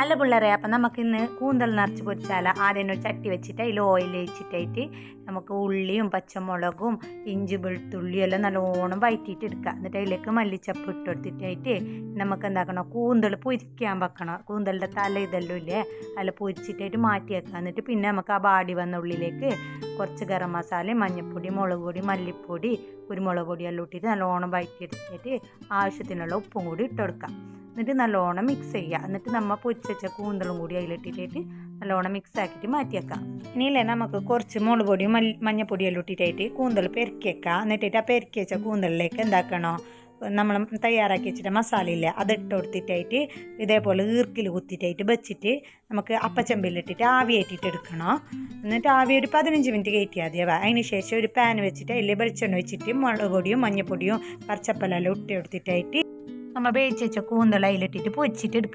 അല്ല പിള്ളേരെ, അപ്പം നമുക്കിന്ന് കൂന്തൽ നിറച്ച് പൊരിച്ചാലോ. ആദ്യം ഒരു ചട്ടി വെച്ചിട്ട് അതിൽ ഓയിൽ ഒഴിച്ചിട്ടായിട്ട് നമുക്ക് ഉള്ളിയും പച്ചമുളകും ഇഞ്ചി വെളുത്തുള്ളിയും എല്ലാം നല്ലോണം വഴറ്റിയിട്ട് എടുക്കുക. എന്നിട്ട് അതിലേക്ക് മല്ലിച്ചപ്പ് ഇട്ട് കൊടുത്തിട്ടായിട്ട് നമുക്ക് എന്താക്കണം, കൂന്തൽ പൊരിക്കാൻ വെക്കണം. കൂന്തലിൻ്റെ തല ഇതെല്ലാം ഇല്ലേ, അതിൽ പൊരിച്ചിട്ടായിട്ട് മാറ്റി വെക്കുക. എന്നിട്ട് പിന്നെ നമുക്ക് ആ ബാടി വന്ന ഉള്ളിലേക്ക് കുറച്ച് ഗരം മസാലയും മഞ്ഞൾപ്പൊടി മുളക് പൊടി മല്ലിപ്പൊടി കുരുമുളക് പൊടി എല്ലാം ഇട്ടിട്ട് നല്ലോണം വഴറ്റിയെടുത്തിട്ട് ആവശ്യത്തിനുള്ള ഉപ്പും കൂടി ഇട്ട് കൊടുക്കാം. എന്നിട്ട് നല്ലോണം മിക്സ് ചെയ്യുക. എന്നിട്ട് നമ്മൾ പൊരിച്ച കൂന്തലും കൂടി അതിലിട്ടിട്ട് നല്ലോണം മിക്സ് ആക്കിയിട്ട് മാറ്റി വെക്കാം. ഇനിയില്ലേ നമുക്ക് കുറച്ച് മുളക് പൊടിയും മഞ്ഞപ്പൊടിയെല്ലാം ഇട്ടിട്ടായിട്ട് കൂന്തൽ പെരക്കി വെക്കാം. എന്നിട്ട് ആ പെരക്കി വെച്ച കൂന്തലിലേക്ക് എന്താക്കണോ, നമ്മൾ തയ്യാറാക്കി വെച്ചിട്ട് മസാല ഇല്ലേ അതിട്ട് കൊടുത്തിട്ടായിട്ട് ഇതേപോലെ ഈർക്കിൽ കുത്തിയിട്ടായിട്ട് വെച്ചിട്ട് നമുക്ക് അപ്പച്ചെമ്പിലിട്ടിട്ട് ആവി കയറ്റിയിട്ട് എടുക്കണം. എന്നിട്ട് ആവി ഒരു 15 മിനിറ്റ് കയറ്റിയാൽ മതിയാവുക. അതിന് ശേഷം ഒരു പാൻ വെച്ചിട്ട് അതിൽ വെളിച്ചെണ്ണ വെച്ചിട്ട് മുളക് പൊടിയും മഞ്ഞപ്പൊടിയും കറിച്ചപ്പലെല്ലാം ഇട്ട് കൊടുത്തിട്ടായിട്ട് നമ്മൾ വേവിച്ച് വെച്ച കൂന്തൽ അതിലിട്ടിട്ട് പൊരിച്ചിട്ട് എടുക്കുക.